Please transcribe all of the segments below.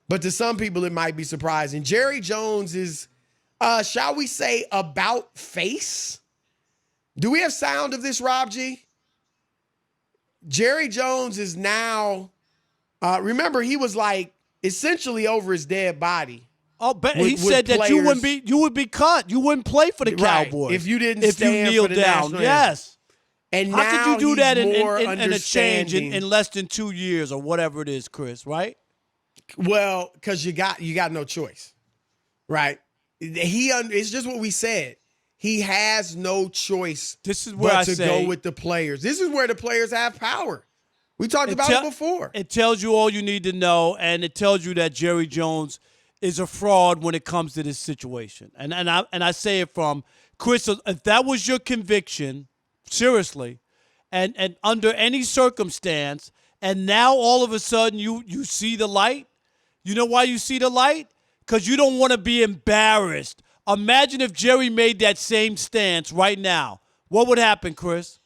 but to some people it might be surprising. Jerry Jones is, shall we say, about face. Do we have sound of this, Rob G? Jerry Jones is now, remember, he was like essentially over his dead body. Oh, but he said that you would be cut. You wouldn't play for the Cowboys if you didn't stand kneel for the down. national Yes. And how now could you do that in a change understanding. in less than 2 years or whatever it is, Chris? Right? Well, because you got no choice, right? It's just what we said. He has no choice. This is where to go with the players. This is where the players have power. We talked about it before. It tells you all you need to know, and it tells you that Jerry Jones is a fraud when it comes to this situation. And I say it from Chris. If that was your conviction, seriously, and under any circumstance, and now all of a sudden you see the light. You know why you see the light? Because you don't want to be embarrassed. Imagine if Jerry made that same stance right now. What would happen, Chris?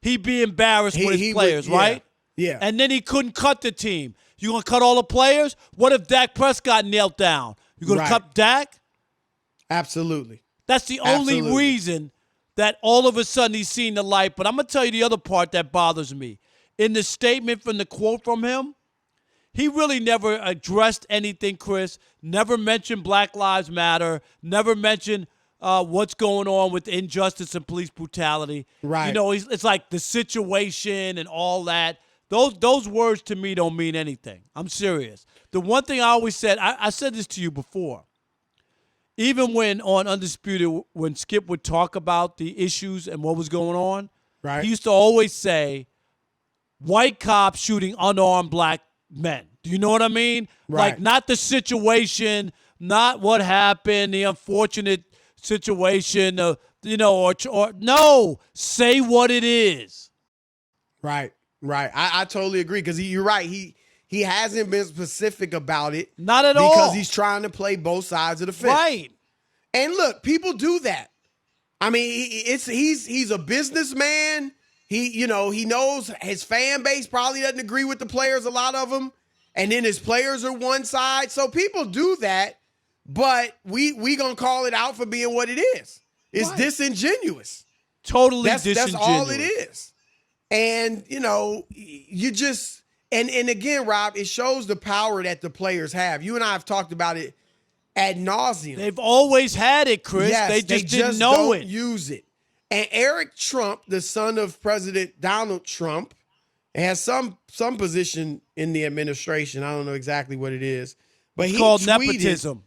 He'd be embarrassed with his players, right? Yeah. And then he couldn't cut the team. You going to cut all the players? What if Dak Prescott knelt down? You going to cut Dak? Absolutely. That's the only reason that all of a sudden he's seen the light. But I'm going to tell you the other part that bothers me. In the statement from the quote from him, he really never addressed anything, Chris. Never mentioned Black Lives Matter. Never mentioned what's going on with injustice and police brutality. Right. You know, it's like the situation and all that. Those words to me don't mean anything. I'm serious. The one thing I always said, I said this to you before. Even when on Undisputed, when Skip would talk about the issues and what was going on, right, he used to always say, white cops shooting unarmed black men. Do you know what I mean? Right. Like, not the situation, not what happened, the unfortunate situation, or no, say what it is. Right. I totally agree because you're right. He hasn't been specific about it. Not at all. Because he's trying to play both sides of the fence. Right. And look, people do that. I mean, he's a businessman. He knows his fan base probably doesn't agree with the players, a lot of them. And then his players are one side. So people do that, but we going to call it out for being what it is. It's disingenuous. Totally disingenuous. That's all it is. And, you just and again, Rob, it shows the power that the players have. You and I have talked about it ad nauseum. They've always had it, Chris. Yes, they just didn't know don't use it. And Eric Trump, the son of President Donald Trump, has some position in the administration. I don't know exactly what it is. But it's he called tweeted, nepotism.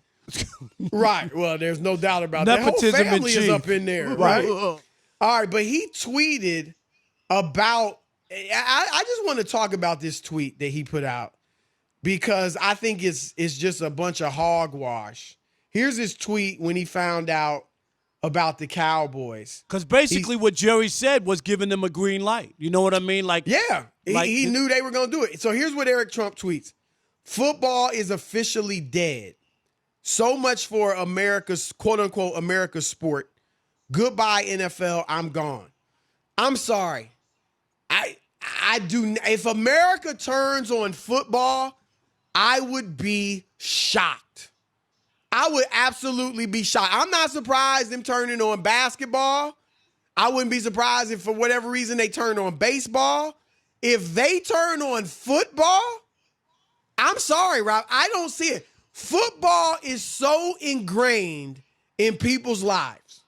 Right. Well, there's no doubt about that. Nepotism The whole family in is chief. up in there, right? All right, but he tweeted about I just want to talk about this tweet that he put out because I think it's just a bunch of hogwash. Here's his tweet when he found out about the Cowboys. Because basically what Jerry said was giving them a green light. You know what I mean? He knew they were going to do it. So here's what Eric Trump tweets. Football is officially dead. So much for America's, quote unquote, America's sport. Goodbye, NFL. I'm gone. I'm sorry. I do. If America turns on football, I would be shocked. I would absolutely be shocked. I'm not surprised them turning on basketball. I wouldn't be surprised if for whatever reason they turn on baseball. If they turn on football, I'm sorry, Rob. I don't see it. Football is so ingrained in people's lives.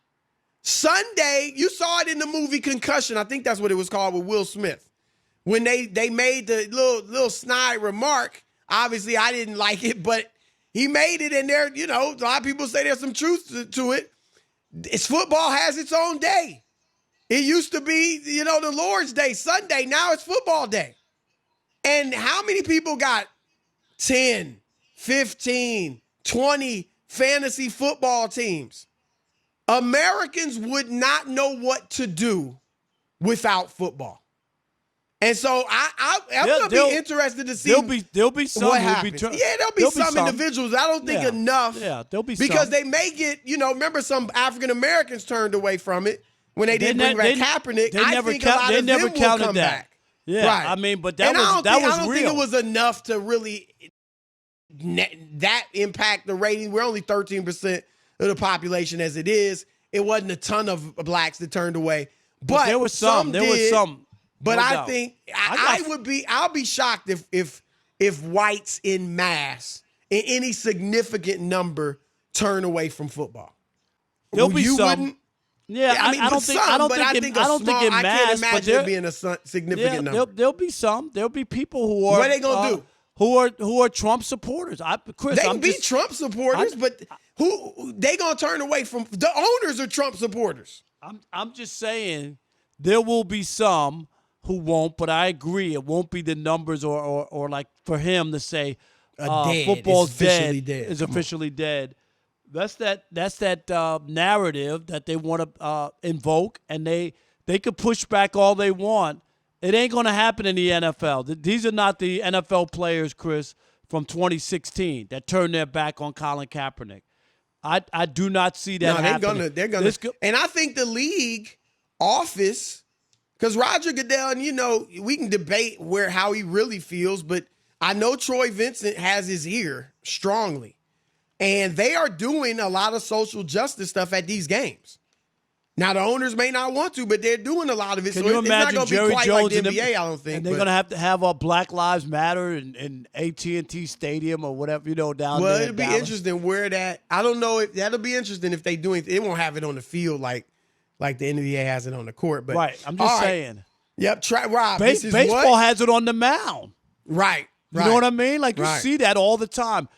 Sunday, you saw it in the movie Concussion. I think that's what it was called with Will Smith. When they made the little snide remark, obviously I didn't like it, but he made it, and there, a lot of people say there's some truth to it. Football has its own day. It used to be, the Lord's Day, Sunday. Now it's football day. And how many people got 10, 15, 20 fantasy football teams? Americans would not know what to do without football. And so I'm going to be interested to see there'll be some what happens. There'll be some individuals. I don't think enough. Yeah, there'll be because some. they may get, remember some African Americans turned away from it when they didn't bring back Kaepernick. I think a lot of them will come back. Yeah, right. I mean, but that was real. I don't think it was enough to really that impact the rating. We're only 13% of the population as it is. It wasn't a ton of blacks that turned away, but there was some. There was some. But no I doubt. think I'll be shocked if whites in mass in any significant number turn away from football. There'll be you some. Wouldn't? Yeah, I mean, I don't think. I don't think in I mass. can't but imagine it being a significant number. There'll be some. There'll be people who are. What are they gonna do? Who are Trump supporters? Chris, They can be Trump supporters, but who they gonna turn away from? The owners are Trump supporters. I'm just saying there will be some who won't, but I agree it won't be the numbers or like for him to say football's officially dead. Is officially dead. That's that narrative that they want to invoke, and they could push back all they want. It ain't going to happen in the NFL. These are not the NFL players, Chris, from 2016 that turned their back on Colin Kaepernick. I do not see that happening. They're gonna. And I think the league office, because Roger Goodell, and we can debate how he really feels, but I know Troy Vincent has his ear strongly. And they are doing a lot of social justice stuff at these games. Now, the owners may not want to, but they're doing a lot of it. Can so you it's imagine not going to be Jerry quite Jones like the NBA, I don't think. And they're going to have a Black Lives Matter in AT&T Stadium or whatever, down there. Well, it'll be Dallas. interesting where that – I don't know. That'll be interesting if they do it. It won't have it on the field like the NBA has it on the court. But right. I'm just saying. Yep. Rob, baseball has it on the mound. Right. You know what I mean? Like, you see that all the time.